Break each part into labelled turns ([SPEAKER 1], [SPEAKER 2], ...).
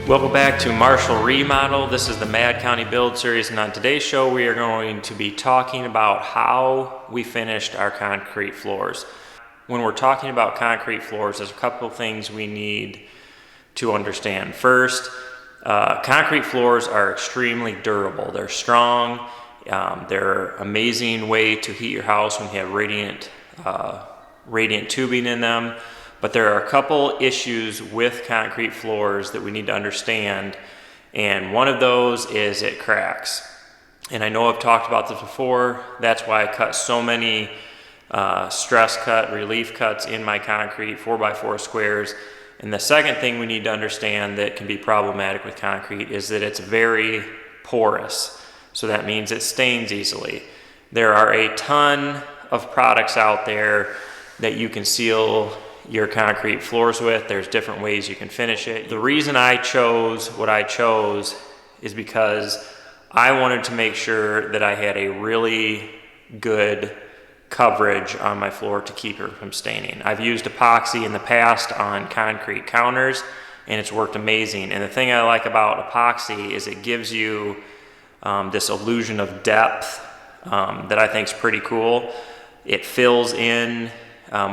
[SPEAKER 1] Welcome back to Marshall Remodel. This is the Mad County Build Series, and on today's show we are going to be talking about how we finished our concrete floors. When we're talking about concrete floors, there's a couple of things we need to understand. First, concrete floors are extremely durable. They're strong. They're an amazing way to heat your house when you have radiant tubing in them. But there are a couple issues with concrete floors that we need to understand, and one of those is it cracks. And I know I've talked about this before. That's why I cut so many stress cut, relief cuts in my concrete 4x4 squares. And the second thing we need to understand that can be problematic with concrete is that it's very porous. So that means it stains easily. There are a ton of products out there that you can seal your concrete floors with. There's different ways you can finish it. The reason I chose what I chose is because I wanted to make sure that I had a really good coverage on my floor to keep it from staining. I've used epoxy in the past on concrete counters and it's worked amazing. And the thing I like about epoxy is it gives you this illusion of depth that I think is pretty cool. It fills in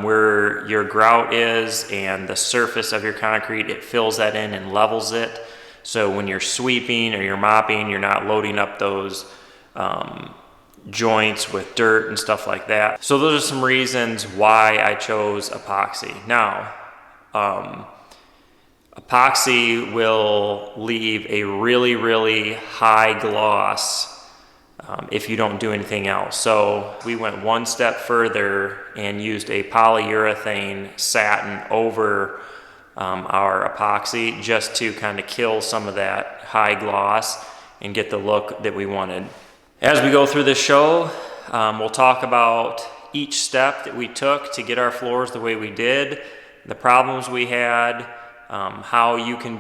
[SPEAKER 1] where your grout is and the surface of your concrete, it fills that in and levels it. So when you're sweeping or you're mopping, you're not loading up those joints with dirt and stuff like that. So those are some reasons why I chose epoxy. Now, epoxy will leave a really, really high gloss if you don't do anything else. So we went one step further and used a polyurethane satin over our epoxy just to kind of kill some of that high gloss and get the look that we wanted. As we go through this show, we'll talk about each step that we took to get our floors the way we did, the problems we had, how you can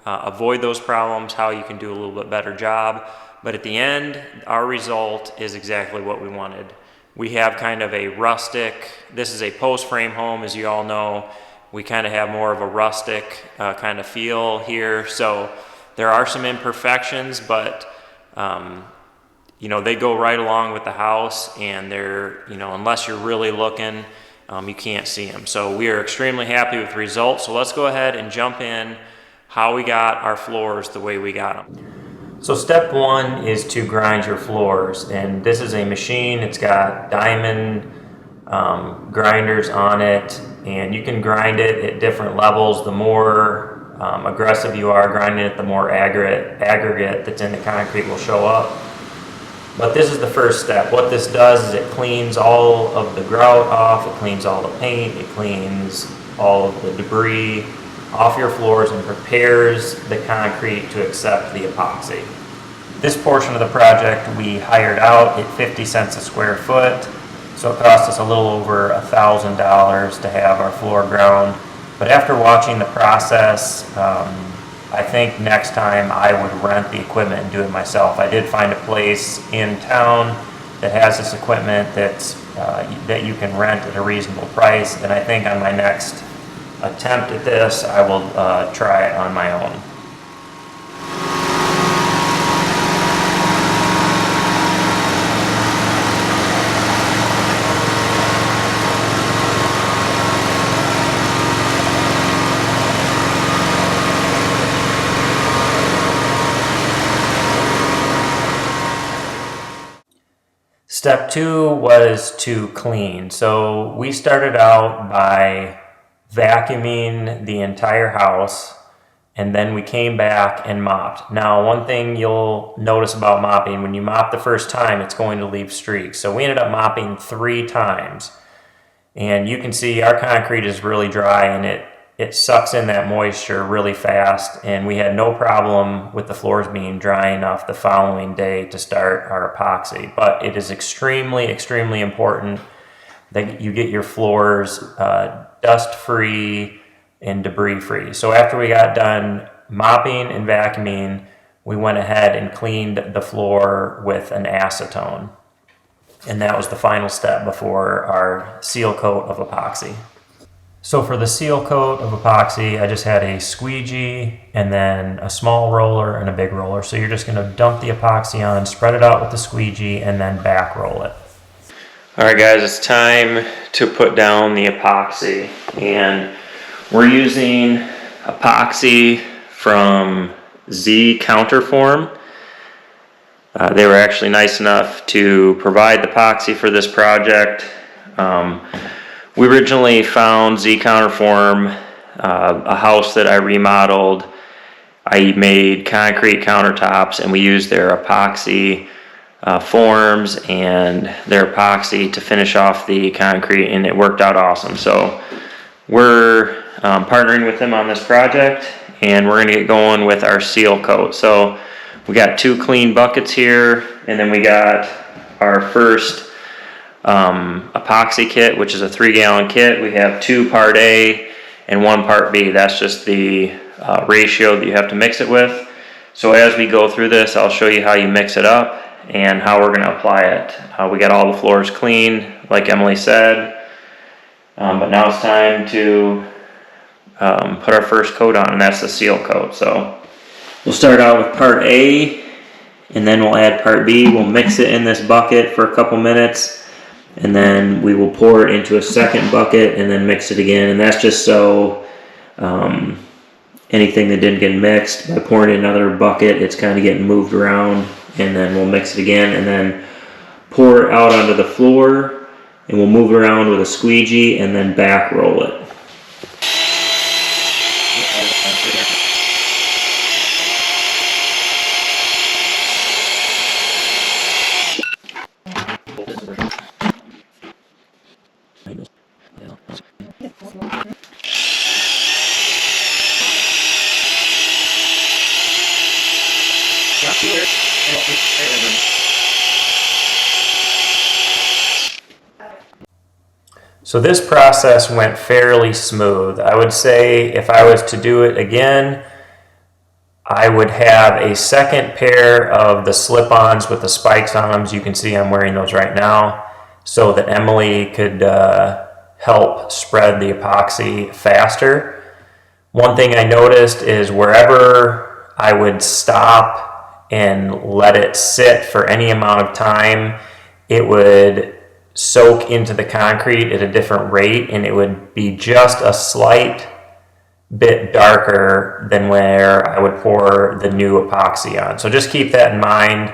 [SPEAKER 1] avoid those problems, how you can do a little bit better job. But at the end, our result is exactly what we wanted. We have kind of a rustic, this is a post frame home, as you all know. We kind of have more of a rustic kind of feel here. So there are some imperfections, but they go right along with the house, and they're, unless you're really looking, you can't see them. So we are extremely happy with the results. So let's go ahead and jump in how we got our floors the way we got them. So step one is to grind your floors, and this is a machine. It's got diamond grinders on it, and you can grind it at different levels. The more aggressive you are grinding it, the more aggregate that's in the concrete will show up. But this is the first step. What this does is it cleans all of the grout off, it cleans all the paint, it cleans all of the debris off your floors and prepares the concrete to accept the epoxy. This portion of the project we hired out at 50 cents a square foot, so it cost us a little over $1,000 to have our floor ground. But after watching the process, I think next time I would rent the equipment and do it myself. I did find a place in town that has this equipment that you can rent at a reasonable price, and I think on my next attempt at this, I will try it on my own. Step two was to clean. So we started out by vacuuming the entire house, and then we came back and mopped. Now, one thing you'll notice about mopping, when you mop the first time, it's going to leave streaks. So we ended up mopping 3 times, and you can see our concrete is really dry, and it sucks in that moisture really fast, and we had no problem with the floors being dry enough the following day to start our epoxy. But it is extremely, extremely important that you get your floors dust-free and debris-free. So after we got done mopping and vacuuming, we went ahead and cleaned the floor with an acetone. And that was the final step before our seal coat of epoxy. So for the seal coat of epoxy, I just had a squeegee and then a small roller and a big roller. So you're just going to dump the epoxy on, spread it out with the squeegee, and then back roll it. All right, guys, it's time to put down the epoxy, and we're using epoxy from Z Counterform. They were actually nice enough to provide the epoxy for this project. We originally found Z Counterform, a house that I remodeled. I made concrete countertops, and we used their epoxy forms and their epoxy to finish off the concrete, and it worked out awesome. So we're partnering with them on this project, and we're going to get going with our seal coat. So we got 2 clean buckets here, and then we got our first epoxy kit, which is a 3-gallon kit. We have 2 part A and 1 part B. That's just the ratio that you have to mix it with. So as we go through this, I'll show you how you mix it up and how we're going to apply it. We got all the floors clean, like Emily said, but now it's time to put our first coat on, and that's the seal coat. So we'll start out with part A, and then we'll add part B. We'll mix it in this bucket for a couple minutes, and then we will pour it into a second bucket and then mix it again. And that's just so anything that didn't get mixed, by pouring in another bucket, it's kind of getting moved around, and then we'll mix it again and then pour it out onto the floor, and we'll move it around with a squeegee and then back roll it. So this process went fairly smooth. I would say if I was to do it again, I would have a second pair of the slip-ons with the spikes on them. As you can see, I'm wearing those right now, so that Emily could help spread the epoxy faster. One thing I noticed is wherever I would stop and let it sit for any amount of time, it would soak into the concrete at a different rate, and it would be just a slight bit darker than where I would pour the new epoxy on. So just keep that in mind.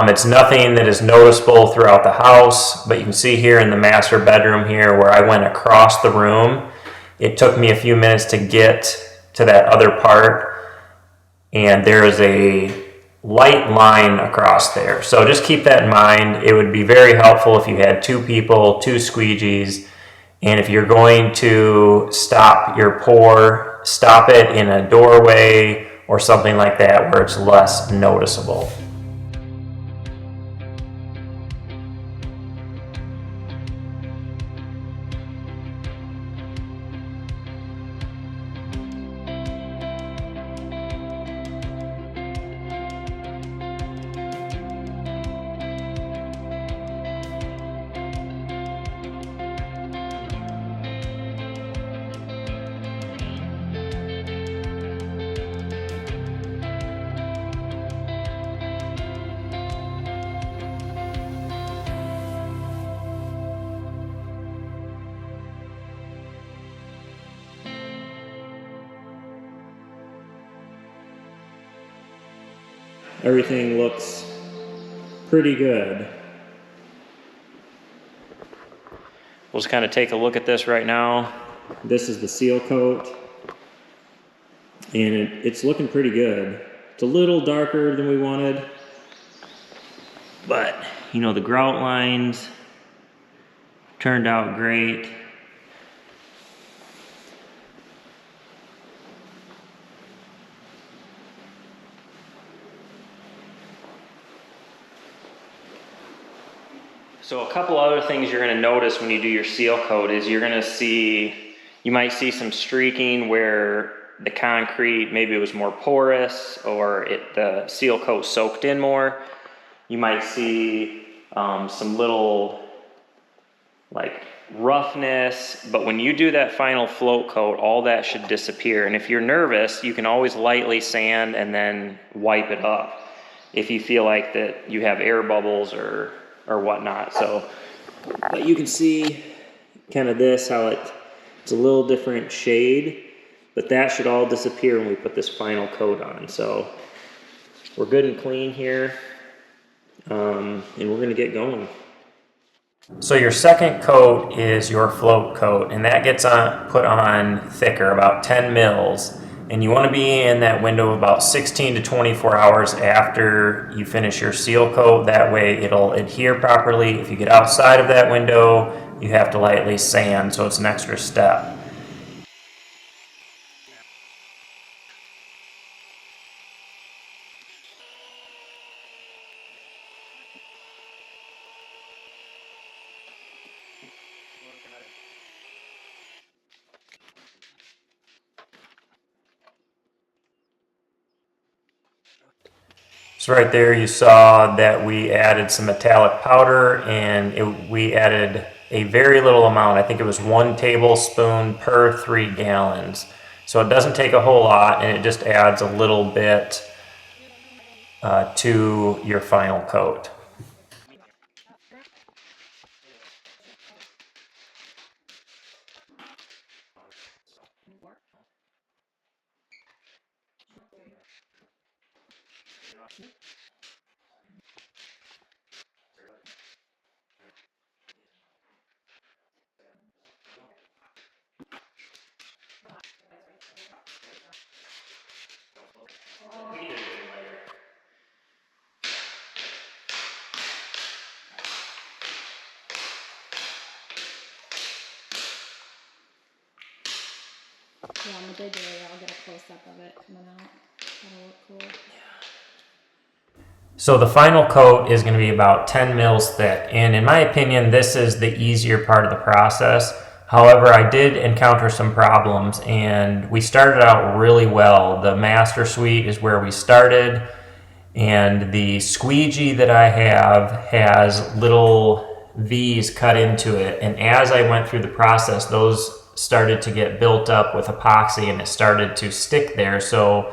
[SPEAKER 1] It's nothing that is noticeable throughout the house, but you can see here in the master bedroom here where I went across the room, it took me a few minutes to get to that other part, and there is a light line across there. So just keep that in mind. It would be very helpful if you had 2 people, 2 squeegees, and if you're going to stop your pour, stop it in a doorway or something like that where it's less noticeable. Everything looks pretty good. We'll just kind of take a look at this right now. This is the seal coat, and it's looking pretty good. It's a little darker than we wanted, but you know, the grout lines turned out great. So a couple other things you're going to notice when you do your seal coat is you might see some streaking where the concrete, maybe it was more porous or the seal coat soaked in more. You might see some little like roughness, but when you do that final float coat, all that should disappear. And if you're nervous, you can always lightly sand and then wipe it off if you feel like that you have air bubbles or whatnot. So, but you can see kind of this, how it's a little different shade, but that should all disappear when we put this final coat on. So we're good and clean here, and we're gonna get going. So your second coat is your float coat, and that gets put on thicker, about 10 mils. And you want to be in that window of about 16 to 24 hours after you finish your seal coat. That way it'll adhere properly. If you get outside of that window, you have to lightly sand, so it's an extra step. So right there you saw that we added some metallic powder, and we added a very little amount. I think it was 1 tablespoon per 3 gallons. So it doesn't take a whole lot, and it just adds a little bit to your final coat.
[SPEAKER 2] Yeah, on the big area, I'll get a close-up of it coming out. That'll look cool.
[SPEAKER 1] So the final coat is going to be about 10 mils thick, and in my opinion, this is the easier part of the process. However, I did encounter some problems, and we started out really well. The master suite is where we started, and the squeegee that I have has little V's cut into it, and as I went through the process, those started to get built up with epoxy, and it started to stick there, so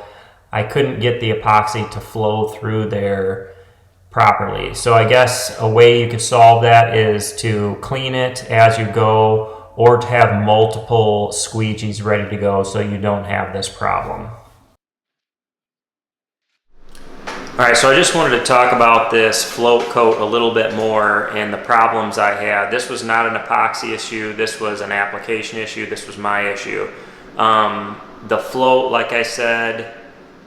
[SPEAKER 1] I couldn't get the epoxy to flow through there properly. So I guess a way you could solve that is to clean it as you go, or to have multiple squeegees ready to go so you don't have this problem. All right, so I just wanted to talk about this float coat a little bit more and the problems I had. This was not an epoxy issue. This was an application issue. This was my issue. The float, like I said,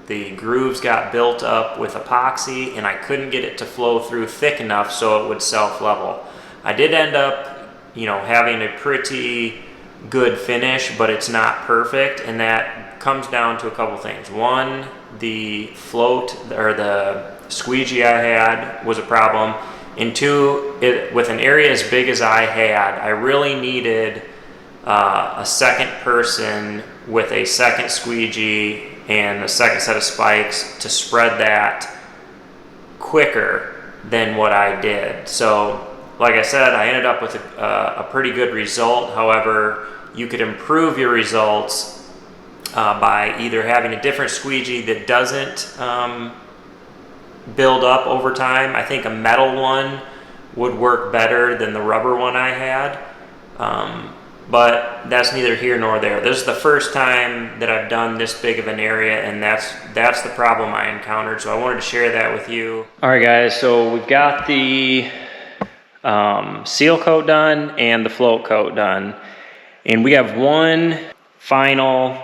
[SPEAKER 1] the grooves got built up with epoxy, and I couldn't get it to flow through thick enough so it would self-level. I did end up, having a pretty good finish, but it's not perfect, and that comes down to a couple things. One, the float or the squeegee I had was a problem, and two, with an area as big as I had, I really needed a second person with a second squeegee and a second set of spikes to spread that quicker than what I did. So like I said, I ended up with a pretty good result. However, you could improve your results by either having a different squeegee that doesn't build up over time. I think a metal one would work better than the rubber one I had. But that's neither here nor there. This is the first time that I've done this big of an area, and that's the problem I encountered, so I wanted to share that with you. All right, guys, so we've got the seal coat done and the float coat done, and we have one final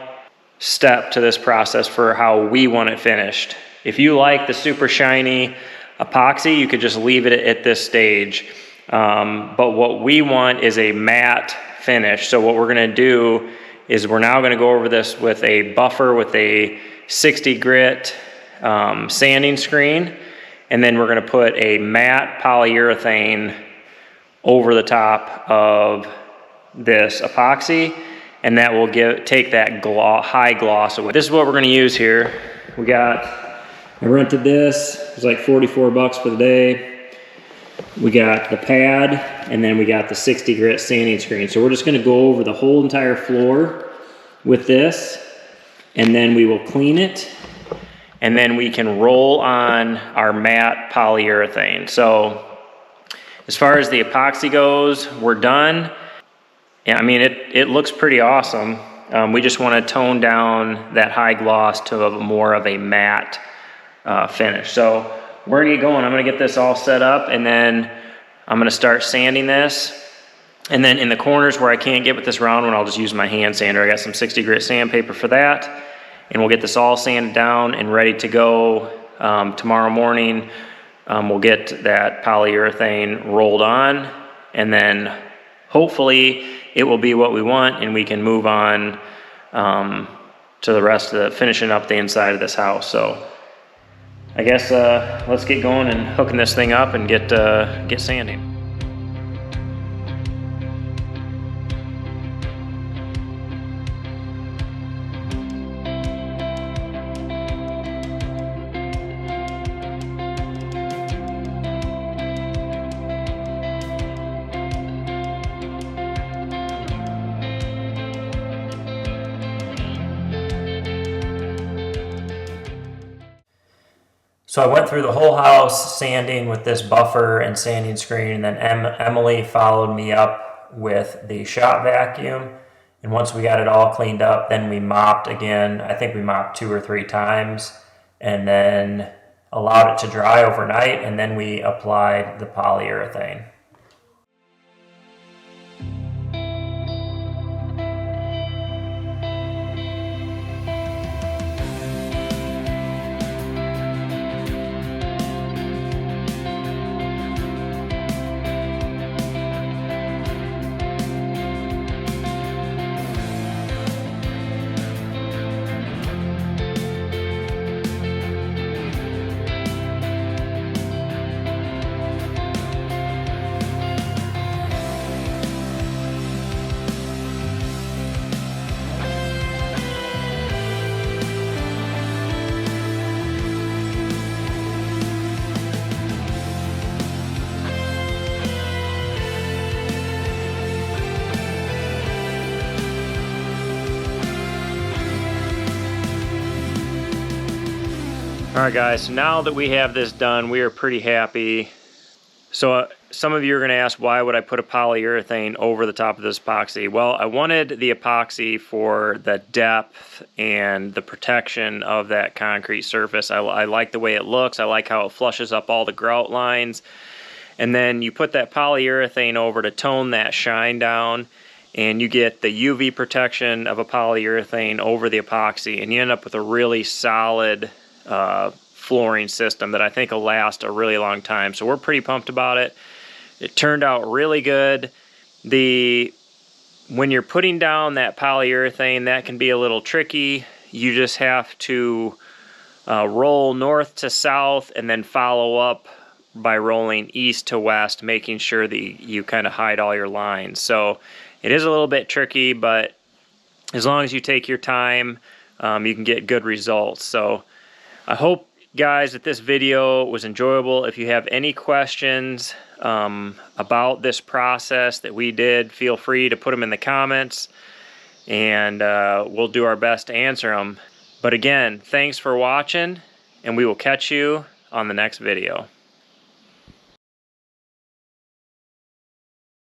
[SPEAKER 1] step to this process for how we want it finished. If you like the super shiny epoxy, you could just leave it at this stage, but what we want is a matte finish. So what we're going to do is we're now going to go over this with a buffer with a 60 grit sanding screen, and then we're going to put a matte polyurethane over the top of this epoxy, and that will take that high gloss away. This is what we're going to use here. I rented this. It was like $44 for the day. we got the pad, and then we got the 60 grit sanding screen. So we're just gonna go over the whole entire floor with this, and then we will clean it, and then we can roll on our matte polyurethane. So as far as the epoxy goes, we're done. Yeah, I mean, it looks pretty awesome. We just want to tone down that high gloss to more of a matte finish. So we're gonna get going. I'm gonna get this all set up, and then I'm gonna start sanding this. And then in the corners where I can't get with this round one, I'll just use my hand sander. I got some 60 grit sandpaper for that. And we'll get this all sanded down and ready to go tomorrow morning. We'll get that polyurethane rolled on, and then hopefully it will be what we want, and we can move on to the rest of the finishing up the inside of this house. So I guess let's get going and hooking this thing up and get sanding. So I went through the whole house sanding with this buffer and sanding screen, and then Emily followed me up with the shop vacuum. And once we got it all cleaned up, then we mopped again. I think we mopped 2 or 3 times, and then allowed it to dry overnight, and then we applied the polyurethane. Alright guys, so now that we have this done, we are pretty happy. So some of you are going to ask, why would I put a polyurethane over the top of this epoxy? Well, I wanted the epoxy for the depth and the protection of that concrete surface. I like the way it looks. I like how it flushes up all the grout lines. And then you put that polyurethane over to tone that shine down, and you get the UV protection of a polyurethane over the epoxy, and you end up with a really solid flooring system that I think will last a really long time. So we're pretty pumped about it. It turned out really good. When you're putting down that polyurethane, that can be a little tricky. You just have to roll north to south and then follow up by rolling east to west, making sure that you kind of hide all your lines. So it is a little bit tricky, but as long as you take your time, you can get good results. So I hope, guys, that this video was enjoyable. If you have any questions about this process that we did, feel free to put them in the comments, and we'll do our best to answer them. But again, thanks for watching, and we will catch you on the next video.